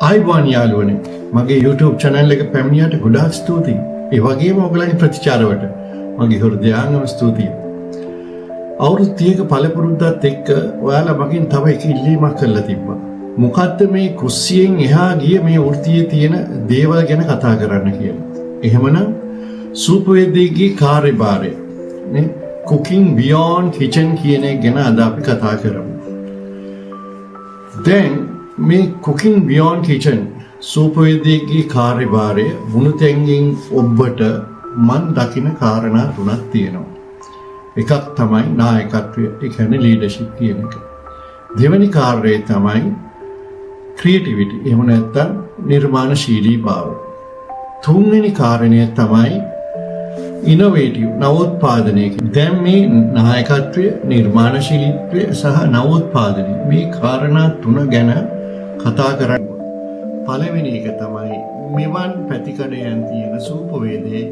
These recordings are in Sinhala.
ආයිබෝන් යාළුවනේ මගේ YouTube channel එක පැමිණියට ගොඩාක් ස්තුතියි. ඒ වගේම ඔයගලගේ ප්‍රතිචාරවලට මගේ හෘදයාංගම ස්තුතියි. අවුරුදු 30ක පළපුරුද්දත් එක්ක ඔයාලා මගෙන් තව එක ඉල්ලීමක් කරලා තිබ්බා. මොකද්ද මේ කුස්සියෙන් එහා ගිය මේ වෘත්තියේ තියෙන දේවල් ගැන කතා කරන්න කියලා. එහෙමනම් සූපවේදීගේ කාර්යභාරය නේ cooking beyond kitchen කියන එක ගැන අද අපි කතා කරමු. දැන් මේ cooking beyond kitchen සූපවේදීගේ කාර්යභාරය වුණුතෙන්ගෙන් ඔබට මන් දකින කාරණා තුනක් තියෙනවා. එකක් තමයි නායකත්වය, ඒ කියන්නේ leadership කියන එක. දෙවෙනි කාර්යය තමයි creativity, එහෙම නැත්නම් නිර්මාණශීලී භාවය. තුන්වෙනි කාරණය තමයි innovative, නවෝත්පාදනය. දැන් මේ නායකත්වය, නිර්මාණශීලීත්වය සහ නවෝත්පාදනය මේ කාරණා තුන ගැන කතා කරන්න. පළවෙනි එක තමයි මෙවන් පැතිකඩයන් තියෙන සූපවේදයේ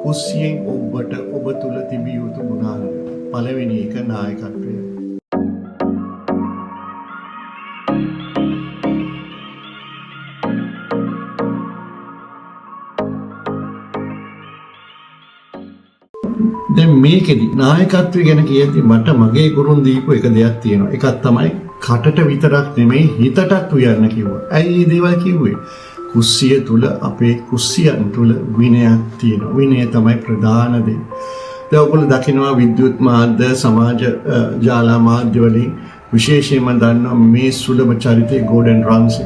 කුස්සියෙන් ඔබට ඔබ තුල තිබිය යුතු ගුණාංග. පළවෙනි එක නායකත්වය. දැන් මේකෙදි නායකත්වය ගැන කියද්දි මට මගේ ගුරුන් දීපු එක දෙයක් තියෙනවා. එකක් තමයි කටට විතරක් නෙමෙයි හිතටත් උයන්න කිව්වා. ඇයි මේ දේවල් කිව්වේ? කුස්සිය තුල, අපේ කුස්සියන් තුල විනයක් තියෙනවා. විනය තමයි ප්‍රධාන දේ. දැන් ඔයගොල්ලෝ දකිනවා විද්‍යුත් මාධ්‍ය, සමාජ ජාල මාධ්‍ය වලින් විශේෂයෙන්ම දන්නවා මේ සුලභ චරිතයේ ගෝඩන් රාම්සි.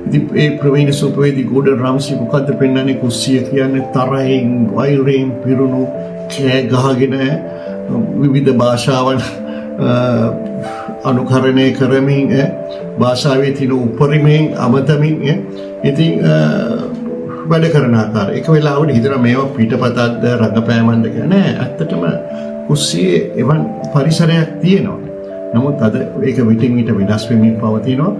ඉතින් ඒ ප්‍රවීණ සූපවේදී ගෝඩන් රාම්සි මොකද්ද පෙන්වන්නේ? කුස්සිය කියන්නේ තරහින්, වෛරයෙන් පිරුණු, කෑ ගහගෙන විවිධ භාෂාවන් අනුකරණය කරමින් භාෂාවේ තියෙන උපරිමයෙන් අමතමින් ඉතින් වැඩ කරන ආකාරය. එක වෙලාවකට හිතනවා මේවා පිටපතක්ද රංගපෑමක්ද කියලා. නෑ, ඇත්තටම කුස්සියේ එවන් පරිසරයක් තියෙනවා. නමුත් අද ඒක විටින් විට වෙනස් වෙමින් පවතිනවා.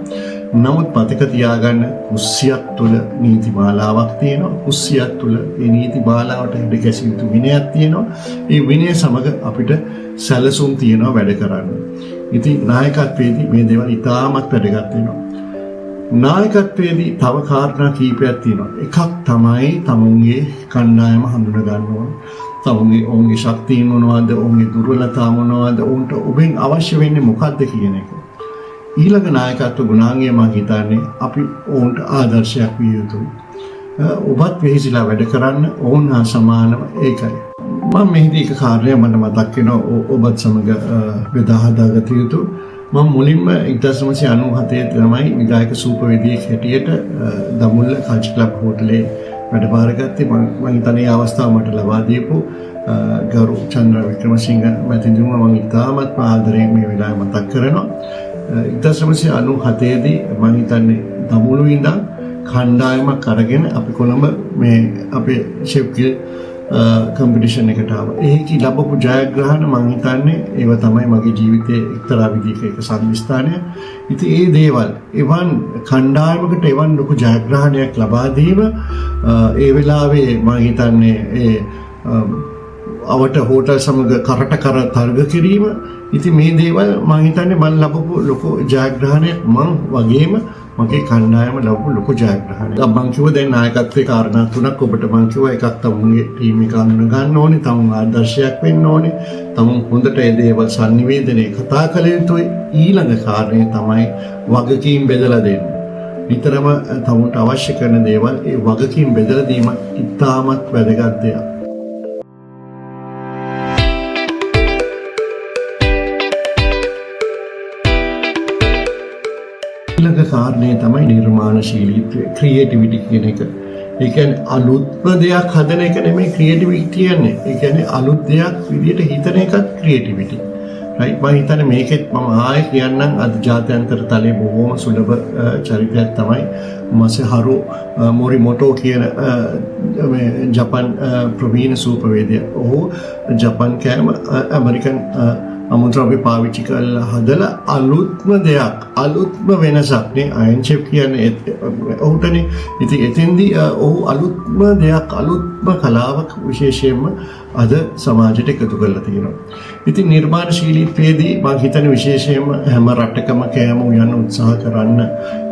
නමුත් මතක තියාගන්න කුස්සියක් තුළ නීතිමාලාවක් තියෙනවා. කුස්සියක් තුළ ඒ නීතිමාලාවට ඉඩ ගැසිය යුතු විනයක් තියෙනවා. ඒ විනය සමග අපිට සැලසුම් තියෙනවා වැඩ කරන්න. ඉතින් නායකත්වයේදී මේ දේවල් ඉතාමත් වැදගත් වෙනවා. නායකත්වයේදී තව කාරණා කීපයක් තියෙනවා. එකක් තමයි තමුන්ගේ කණ්ඩායම හඳුන ගන්න ඕන. තමුන්ගේ ඔවුන්ගේ ශක්තියින් මොනවද, ඔවුන්ගේ දුර්වලතා මොනවද, ඔවුන්ට ඔබෙන් අවශ්‍ය වෙන්නේ මොකක්ද කියන එක. ඊළඟ නායකත්ව ගුණාංගය මම හිතන්නේ අපි ඔවුන්ට ආදර්ශයක් විය යුතුයි. ඔබත් වෙහෙසිලා වැඩ කරන්න ඔවුන් හා සමානව ඒකයි. මම මෙහිදී එක කාර්යයක් මට මතක් වෙනවා ඔබත් සමග බෙදා හදාගත යුතු. මම මුලින්ම 1997 තමයි විධායක සූපවේදියෙක් හැටියට දමුල්ල කල්චර් ක්ලබ් හෝටලේ වැඩ ගත්තේ. මම හිතන්නේ අවස්ථාව මට ලබා දීපු ගරු චන්ද්‍ර වික්‍රමසිංහ මැතිතුමා මම ඉතාමත් ආදරයෙන් මේ වෙලාවේ මතක් කරනවා. 1997 දී මම හිතන්නේ දමුළු ඉඳන් කණ්ඩායමක් අරගෙන අපි කොළඹ මේ අපේ ෂෙෆ් ගිල් කම්පිටිෂන් එකට ආවා. ඒකී ලැබපු ජයග්‍රහණ මම හිතන්නේ ඒව තමයි මගේ ජීවිතයේ එක්තරා විදිහක එක සංවිස්ථානය. ඉතින් ඒ දේවල් එවන් කණ්ඩායමකට එවන් ලොකු ජයග්‍රහණයක් ලබා දීම ඒ වෙලාවේ මම හිතන්නේ ඒ අවට හෝටල් සමග කරට කර තර්ග කිරීම. ඉතින් මේ දේවල් මම හිතන්නේ මම ලැබපු ලොකු ජයග්‍රහණයක්. මම වගේම මගේ කණ්ඩායම ලැබපු ලොකු ජයග්‍රහණයක්. මම කිව්වා දැන් නායකත්වයේ කාරණා තුනක් ඔබට මම කිව්වා. එකක් තමුන්ගේ ටීම් එක අඳුන ගන්න ඕනේ, තමුන් ආදර්ශයක් වෙන්න ඕනේ, තමුන් හොඳට ඒ දේවල් sannivedanaya කතා කළ යුතුයි. ඊළඟ කාරණේ තමයි වගකීම් බෙදලා දෙන්න. විතරම තමුන්ට අවශ්‍ය කරන දේවල් ඒ වගකීම් බෙදලා දීම ඉතාමත් වැදගත් දෙයක්. ඊළඟ කාරණේ තමයි නිර්මාණශීලීත්වය, ක්‍රියේටිවිටි කියන එක. ඒ කියන්නේ අලුත්ම දෙයක් හදන එක නෙමෙයි ක්‍රියේටිවිටි කියන්නේ. ඒ කියන්නේ අලුත් දෙයක් විදියට හිතන එකත් ක්‍රියේටිවිටි. රයිට්. මම හිතන්නේ මේකෙත් මම ආයෙ කියන්නම් අද ජාත්‍යන්තර තලයේ බොහොම සුලභ චරිතයක් තමයි මසහරු මොරිමොටෝ කියන මේ ජපන් ප්‍රවීණ සූපවේදියා. ඔහු ජපන් කෑම ඇමරිකන් අමුද්‍රව්‍ය පාවිච්චි කරලා හදලා අලුත්ම දෙයක්, අලුත්ම වෙනසක් නේ අයන් ෂෙෆ් කියන්නේ ඔහුටනේ. ඉතින් එතෙන්දී ඔහු අලුත්ම දෙයක්, අලුත්ම කලාවක් විශේෂයෙන්ම අද සමාජයට එකතු කරලා තියෙනවා. ඉතින් නිර්මාණශීලීත්වයේදී මම හිතන්නේ විශේෂයෙන්ම හැම රටකම කෑම උයන්න උත්සාහ කරන්න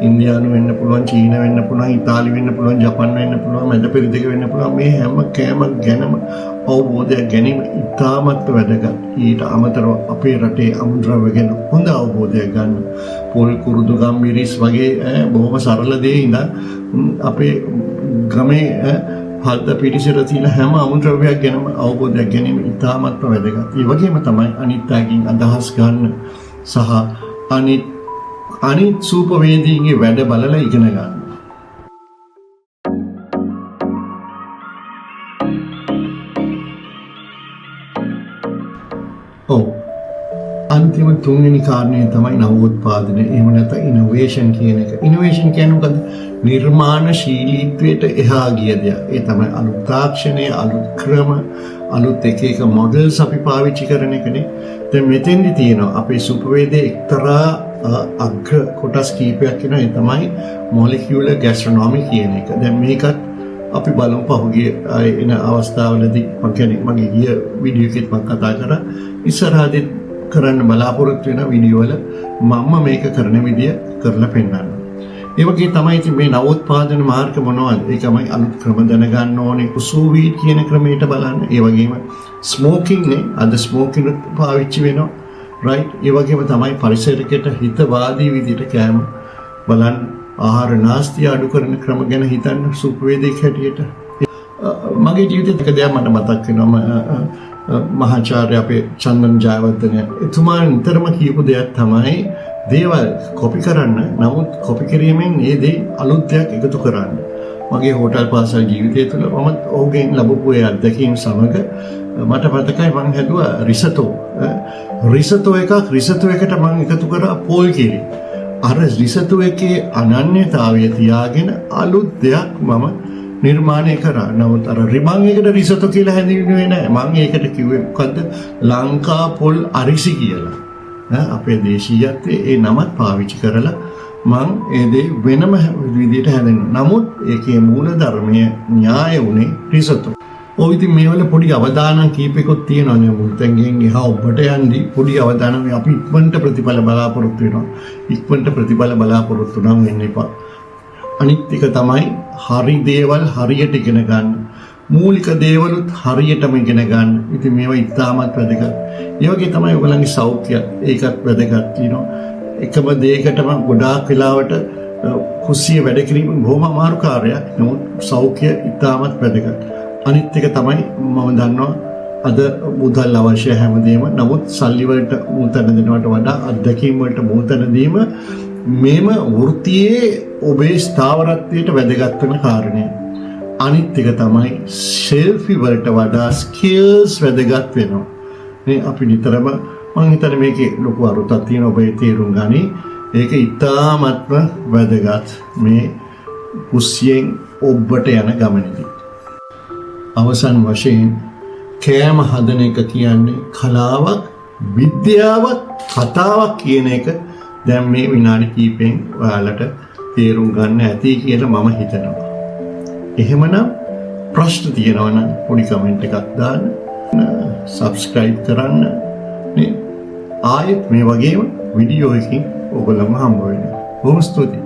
ඉන්දියානු වෙන්න පුළුවන්, චීන වෙන්න පුළුවන්, ඉතාලි වෙන්න පුළුවන්, ජපන් වෙන්න පුළුවන්, මැද පෙරදිග වෙන්න පුළුවන්, මේ හැම කෑමක් ගැනම අවබෝධයක් ගැනීම ඉතාමත් වැදගත්. ඊට අමතරව අපේ රටේ අමුද්‍රව්‍ය ගැන හොඳ අවබෝධයක් ගන්න. පොල් කුරුදු ගම්මිරිස් වගේ බොහොම සරල දේ ඉඳන් අපේ ගමේ හල්ද පිටිසර තියෙන හැම අමුද්‍රව්‍යයක් ගැනම අවබෝධයක් ගැනීම ඉතාමත්ම වැදගත්. ඒ වගේම තමයි අනිත් අයකින් අදහස් ගන්න සහ අනිත් සූපවේදීන්ගේ වැඩ බලලා ඉගෙන ගන්න. අන්තිම තුන්වෙනි කාරණය තමයි නවෝත්පාදනය. එහෙම නැත්නම් ඉනෝවේෂන් කියන එක. ඉනෝවේෂන් කියන්නේ මොකද්ද? නිර්මාණශීලීත්වයට එහා ගිය දෙයක්. ඒ තමයි අලුත් තාක්ෂණය, අලුත් ක්‍රම, අලුත් එක මොඩල්ස් අපි පාවිච්චි කරන එකනේ. දැන් මෙතෙන්දි තියෙනවා අපේ සුපවේදයේ එක්තරා අග්‍ර කොටස් කීපයක් වෙනවා. ඒ තමයි මොලිකියුලර් ගැස්ට්‍රොනොමි කියන එක. දැන් මේකත් අපි බලමු පහුගිය එන අවස්ථාවලදී මගේ ගිය වීඩියෝ එකෙත් මම කතා කරා. ඉස්සරහදී කරන්න බලාපොරොත්තු වෙන වීඩියෝ වල මම මේක කරන විදිය කරලා පෙන්නන්න. ඒ වගේ තමයි ඉතින් මේ නවෝත්පාදන මාර්ග මොනවද? ඒකමයි අලුත් ක්‍රම දැනගන්න ඕනේ. සූවීඩ් කියන ක්‍රමයට බලන්න. ඒ වගේම ස්මෝකින් නේ අද ස්මෝකින් පාවිච්චි වෙනවා. රයිට්. ඒ වගේම තමයි පරිසරයකට හිතවාදී විදිහට කෑම බලන්න. ආහාර නාස්තිය අඩු කරන ක්‍රම ගැන හිතන්න සුපවේදයක් හැටියට. මගේ ජීවිතේ එක දෙයක් මට මතක් වෙනවා. මහාචාර්ය අපේ චන්දන ජයවර්ධන එතුමා නිතරම කියපු දෙයක් තමයි දේවල් කොපි කරන්න, නමුත් කොපි කිරීමෙන් ඒ දේ අලුත් දෙයක් එකතු කරන්න. මගේ හෝටල් පාසල් ජීවිතය තුළ මම ඔහුගෙන් ලැබපු ඒ අත්දැකීම් සමග මට මතකයි මම හැදුවා රිසතෝ එකට මම එකතු කරා පෝල් කිරි. අර රිසතෝ එකේ අනන්‍යතාවය තියාගෙන අලුත් දෙයක් මම නිර්මාණය කරා. නමුත් අර රිබන් එකට රිසතෝ කියලා හැඳින්වුවේ නැහැ. මම ඒකට කිව්වේ මොකද්ද? ලංකා පොල් අරිසි කියලා. අපේ දේශීයත්වයේ ඒ නමත් පාවිච්චි කරලා මම ඒ දේ වෙනම විදිහට හැදෙනවා. නමුත් ඒකේ මූල ධර්මය න්‍යාය උනේ රිසතෝ. ඔය ඉතින් මේවල පොඩි අවදානම් කීපයක්ත් තියෙනවා නේ. මුල්තැන්ගෙන් එහා ඔබට යන්නේ පොඩි අවදානම් අපි ඉක්මනට ප්‍රතිඵල බලාපොරොත්තු වෙනවා. ඉක්මනට ප්‍රතිඵල බලාපොරොත්තු නම් වෙන්න එපා. අනිත් එක තමයි හරි දේවල් හරියට ඉගෙන ගන්න. මූලික දේවලුත් හරියටම ඉගෙන ගන්න. ඉතින් මේවා ඉතාමත් වැදගත්. ඒ වගේ තමයි ඔයගලන්ගේ සෞඛ්‍යය. ඒකත් වැදගත් වෙනවා. එකම දෙයකටම ගොඩාක් වෙලාවට කුස්සිය වැඩ කිරීම බොහොම අමාරු කාර්යයක්. නමුත් සෞඛ්‍ය ඉතාමත් වැදගත්. අනිත් එක තමයි මම දන්නවා අද මුදල් අවශ්‍ය හැමදේම. නමුත් සල්ලි වලට මුතන දෙනවට වඩා අත්දැකීම් වලට මුතන දීම මේම වෘත්තියේ ඔබේ ස්ථාවරත්වයට වැදගත් වෙන කාරණය. අනිත් එක තමයි සෙල්ෆි වලට වඩා ස්කිල්ස් වැදගත් වෙනවා. මේ අපි නිතරම මම හිතන්නේ මේකේ ලොකු අරුතක් තියෙනවා. ඔබේ තේරුම් ගනි. ඒක ඉතාමත්ම වැදගත් මේ කුස්සියෙන් ඔබට යන ගමනේදී. අවසන් වශයෙන් කෑම හදන එක කියන්නේ කලාවක්, විද්‍යාවක්, කතාවක් කියන එක දැන් මේ විනාඩි කිහිපෙන් ඔයාලට තේරුම් ගන්න ඇති කියලා මම හිතනවා. එහෙමනම් ප්‍රශ්න තියෙනවා නම් පොඩි කමෙන්ට් එකක් දාන්න, සබ්ස්ක්‍රයිබ් කරන්න. ආයෙත් මේ වගේම වීඩියෝ එකකින් ඔයගොල්ලෝම හම්බ වෙනවා. බොහොම ස්තුතියි.